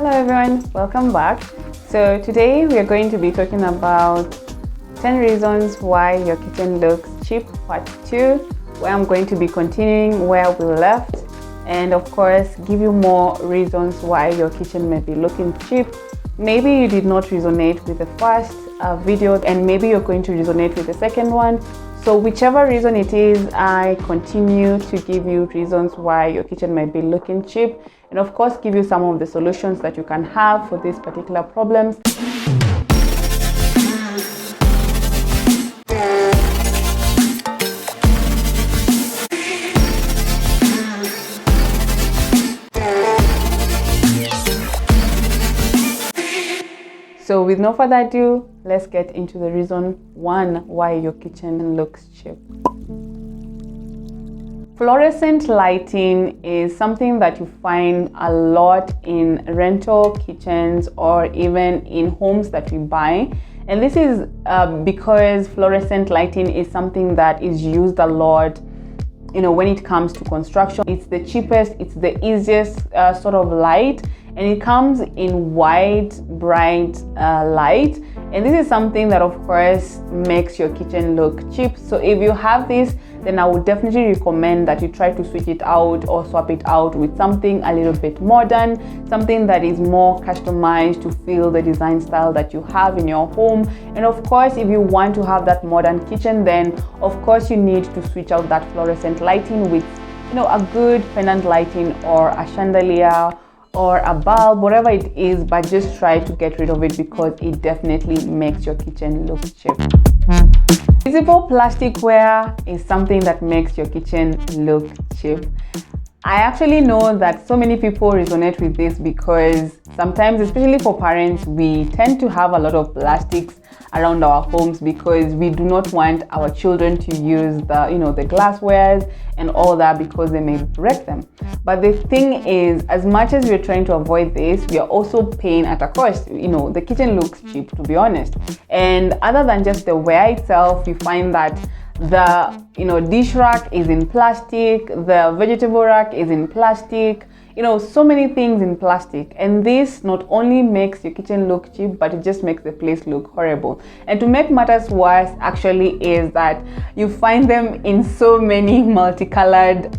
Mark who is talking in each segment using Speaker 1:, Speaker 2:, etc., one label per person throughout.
Speaker 1: Hello everyone, welcome back. So today we are going to be talking about 10 reasons why your kitchen looks cheap, part 2, where I'm going to be continuing where we left, and of course give you more reasons why your kitchen may be looking cheap. Maybe you did not resonate with the first video, and maybe you're going to resonate with the second one. So whichever reason it is, I continue to give you reasons why your kitchen might be looking cheap, and of course give you some of the solutions that you can have for these particular problems. So with no further ado, let's get into the reason 1 why your kitchen looks cheap. Fluorescent lighting is something that you find a lot in rental kitchens or even in homes that we buy. And this is because fluorescent lighting is something that is used a lot, when it comes to construction. It's the cheapest, it's the easiest sort of light, and it comes in white, bright light. And this is something that of course makes your kitchen look cheap. So if you have this, then I would definitely recommend that you try to switch it out or swap it out with something a little bit modern, something that is more customized to feel the design style that you have in your home. And of course, if you want to have that modern kitchen, then of course you need to switch out that fluorescent lighting with a good pendant lighting or a chandelier or a bulb, whatever it is, but just try to get rid of it because it definitely makes your kitchen look cheap. Visible plasticware is something that makes your kitchen look cheap. I actually know that so many people resonate with this because sometimes, especially for parents, we tend to have a lot of plastics around our homes because we do not want our children to use the glasswares and all that because they may break them. But the thing is, as much as we're trying to avoid this, we are also paying at a cost. The kitchen looks cheap, to be honest. And other than just the ware itself, we find that the dish rack is in plastic, the vegetable rack is in plastic, so many things in plastic. And this not only makes your kitchen look cheap, but it just makes the place look horrible. And to make matters worse actually is that you find them in so many multicolored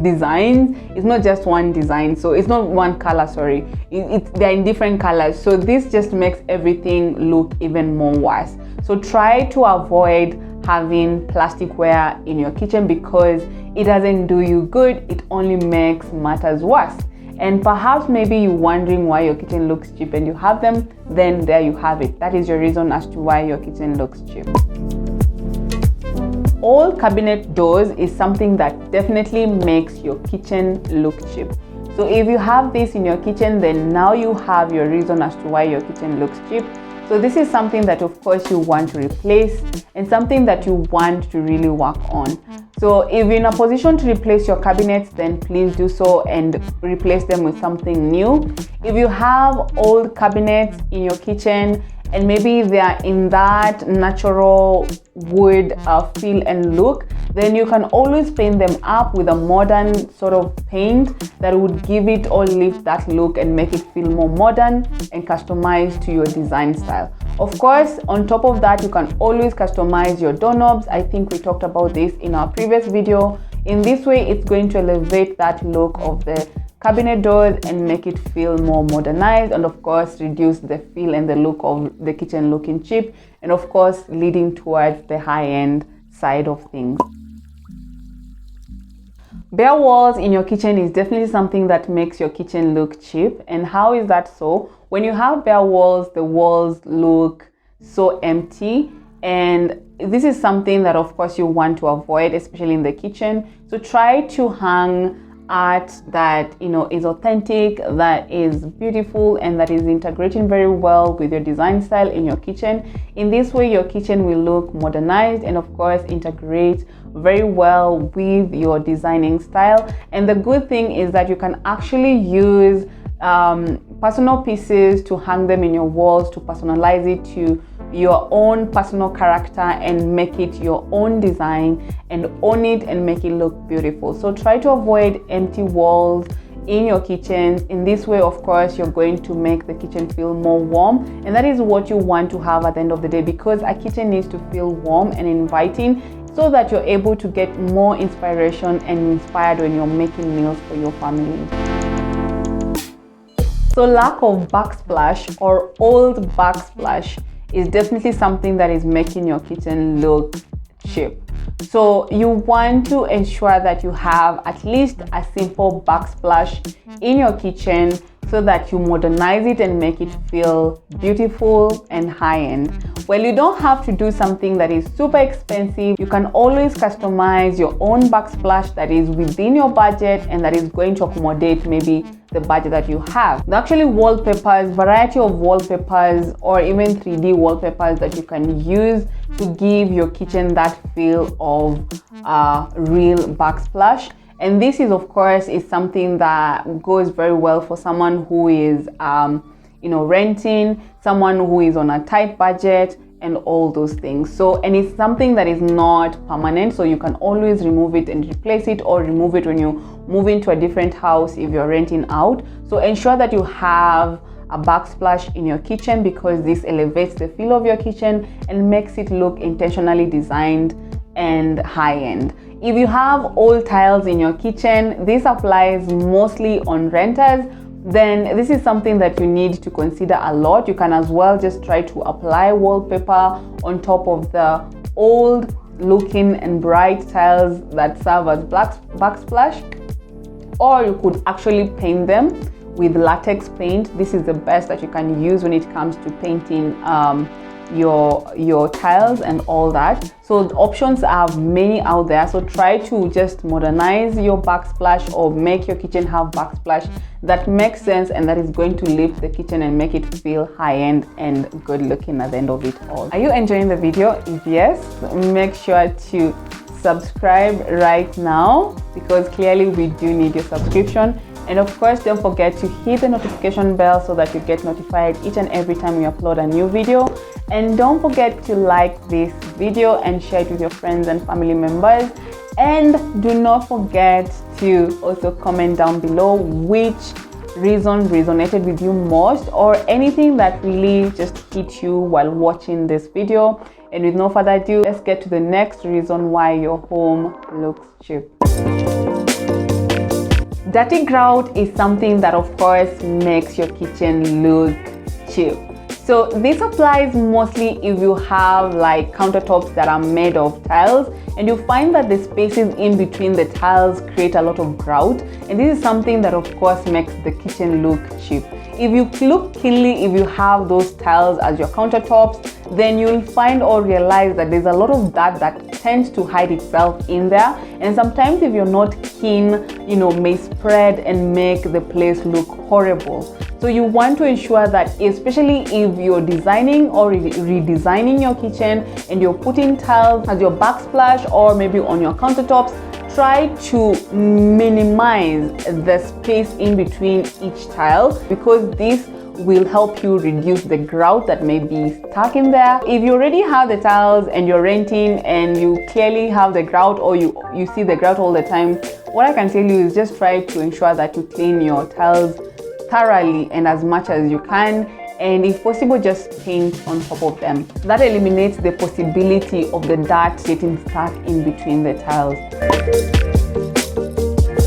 Speaker 1: designs. It's not just one design, so it's not one color, sorry, they're in different colors. So this just makes everything look even more worse. So try to avoid having plasticware in your kitchen because it doesn't do you good. It only makes matters worse. And perhaps maybe you're wondering why your kitchen looks cheap and you have them, then there you have it. That is your reason as to why your kitchen looks cheap. All cabinet doors is something that definitely makes your kitchen look cheap. So if you have this in your kitchen, then now you have your reason as to why your kitchen looks cheap. So this is something that of course you want to replace and something that you want to really work on. So if you're in a position to replace your cabinets, then please do so and replace them with something new. If you have old cabinets in your kitchen and maybe they are in that natural wood feel and look, then you can always paint them up with a modern sort of paint that would give it or lift that look and make it feel more modern and customized to your design style. Of course, on top of that, you can always customize your doorknobs. I think we talked about this in our previous video. In this way, it's going to elevate that look of the cabinet doors and make it feel more modernized, and of course reduce the feel and the look of the kitchen looking cheap, and of course leading towards the high-end side of things. Bare walls in your kitchen is definitely something that makes your kitchen look cheap. And how is that so? When you have bare walls, the walls look so empty, and this is something that of course you want to avoid, especially in the kitchen. So try to hang art that is authentic, that is beautiful, and that is integrating very well with your design style in your kitchen. In this way, your kitchen will look modernized and of course integrate very well with your designing style. And the good thing is that you can actually use personal pieces to hang them in your walls, to personalize it to your own personal character and make it your own design and own it and make it look beautiful. So try to avoid empty walls in your kitchen. In this way, of course, you're going to make the kitchen feel more warm, and that is what you want to have at the end of the day, because a kitchen needs to feel warm and inviting so that you're able to get more inspiration and inspired when you're making meals for your family. So lack of backsplash or old backsplash is definitely something that is making your kitchen look cheap. So you want to ensure that you have at least a simple backsplash in your kitchen so that you modernize it and make it feel beautiful and high-end. Well, you don't have to do something that is super expensive. You can always customize your own backsplash that is within your budget and that is going to accommodate maybe the budget that you have. There are actually wallpapers, variety of wallpapers, or even 3D wallpapers that you can use to give your kitchen that feel of real backsplash. And this is, of course, is something that goes very well for someone who is renting, someone who is on a tight budget, and all those things. So, and it's something that is not permanent, so you can always remove it and replace it, or remove it when you move into a different house if you're renting out. So ensure that you have a backsplash in your kitchen, because this elevates the feel of your kitchen and makes it look intentionally designed and high-end. If you have old tiles in your kitchen, this applies mostly on renters, then this is something that you need to consider a lot. You can as well just try to apply wallpaper on top of the old looking and bright tiles that serve as backsplash, or you could actually paint them with latex paint. This is the best that you can use when it comes to painting your tiles and all that. So the options are many out there, so try to just modernize your backsplash or make your kitchen have backsplash that makes sense and that is going to lift the kitchen and make it feel high-end and good looking at the end of it all. Are you enjoying the video? If yes, make sure to subscribe right now, because clearly we do need your subscription. And of course, don't forget to hit the notification bell so that you get notified each and every time we upload a new video. And don't forget to like this video and share it with your friends and family members. And do not forget to also comment down below which reason resonated with you most, or anything that really just hit you while watching this video. And with no further ado, let's get to the next reason why your home looks cheap. Dirty grout is something that of course makes your kitchen look cheap. So this applies mostly if you have like countertops that are made of tiles, and you find that the spaces in between the tiles create a lot of grout, and this is something that of course makes the kitchen look cheap. If you look keenly, if you have those tiles as your countertops, then you'll find or realize that there's a lot of that tends to hide itself in there, and sometimes if you're not keen, may spread and make the place look horrible. So you want to ensure that, especially if you're designing or redesigning your kitchen and you're putting tiles as your backsplash or maybe on your countertops, try to minimize the space in between each tile, because this will help you reduce the grout that may be stuck in there. If you already have the tiles and you're renting and you clearly have the grout, or you see the grout all the time, what I can tell you is just try to ensure that you clean your tiles thoroughly and as much as you can, and if possible just paint on top of them. That eliminates the possibility of the dirt getting stuck in between the tiles.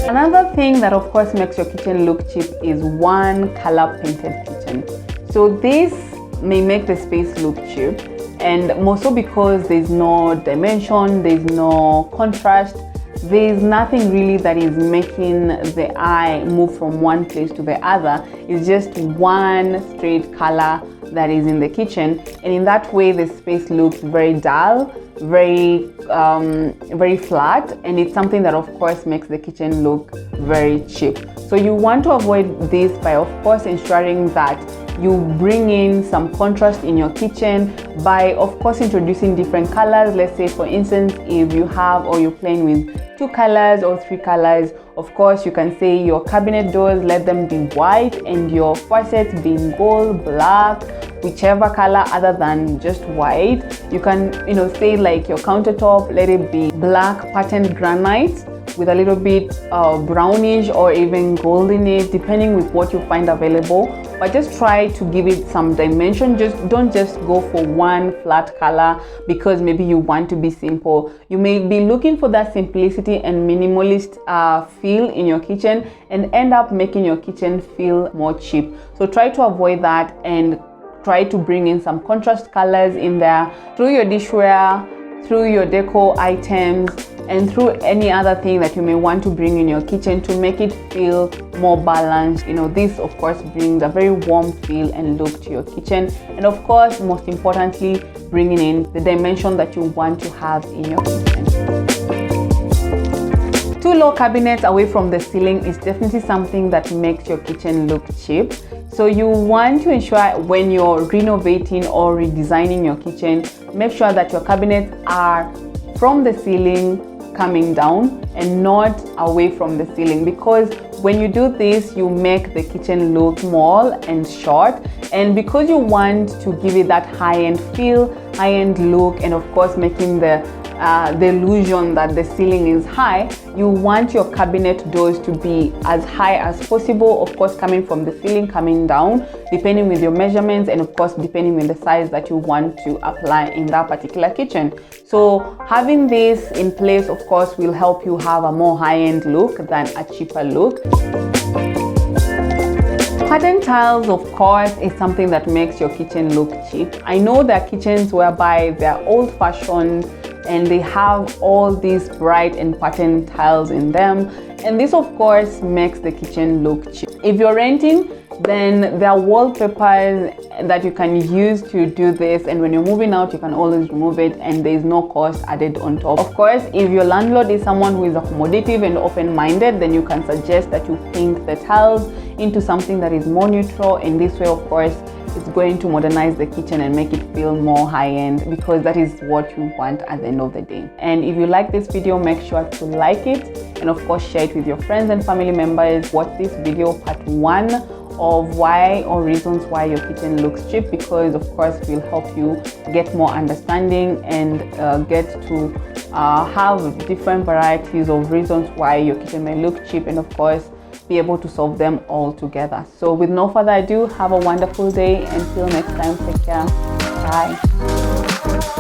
Speaker 1: Another thing that of course makes your kitchen look cheap is one color painted kitchen. So this may make the space look cheap, and more so because there's no dimension, there's no contrast, there's nothing really that is making the eye move from one place to the other. It's just one straight color that is in the kitchen, and in that way the space looks very dull, very flat, and it's something that of course makes the kitchen look very cheap. So you want to avoid this by of course ensuring that you bring in some contrast in your kitchen by of course introducing different colors. Let's say for instance, if you have or you're playing with 2 colors or 3 colors, of course you can say your cabinet doors, let them be white, and your faucets be gold, black, whichever color other than just white. You can say like your countertop, let it be black patterned granite with a little bit brownish or even goldenish, depending with what you find available. But just try to give it some dimension. Don't just go for one flat color because maybe you want to be simple. You may be looking for that simplicity and minimalist feel in your kitchen and end up making your kitchen feel more cheap. So try to avoid that and try to bring in some contrast colors in there through your dishware, through your deco items, and through any other thing that you may want to bring in your kitchen to make it feel more balanced. You know, this of course brings a very warm feel and look to your kitchen, and of course most importantly bringing in the dimension that you want to have in your kitchen. Two low cabinets away from the ceiling is definitely something that makes your kitchen look cheap. So you want to ensure when you're renovating or redesigning your kitchen, make sure that your cabinets are from the ceiling coming down and not away from the ceiling, because when you do this you make the kitchen look small and short, and because you want to give it that high-end feel, high-end look, and of course making the illusion that the ceiling is high, you want your cabinet doors to be as high as possible, of course coming from the ceiling coming down, depending with your measurements and of course depending with the size that you want to apply in that particular kitchen. So having this in place of course will help you have a more high-end look than a cheaper look. Pattern tiles of course is something that makes your kitchen look cheap. I know there are kitchens whereby they're old-fashioned and they have all these bright and pattern tiles in them, and this of course makes the kitchen look cheap. If you're renting, then there are wallpapers that you can use to do this, and when you're moving out you can always remove it and there is no cost added on top. Of course, if your landlord is someone who is accommodative and open-minded, then you can suggest that you paint the tiles into something that is more neutral. In this way of course it's going to modernize the kitchen and make it feel more high-end, because that is what you want at the end of the day. And if you like this video, make sure to like it and of course share it with your friends and family members. Watch this video part 1 of why or reasons why your kitchen looks cheap, because of course it will help you get more understanding and get to have different varieties of reasons why your kitchen may look cheap, and of course be able to solve them all together. So with no further ado, have a wonderful day. Until next time, take care. Bye.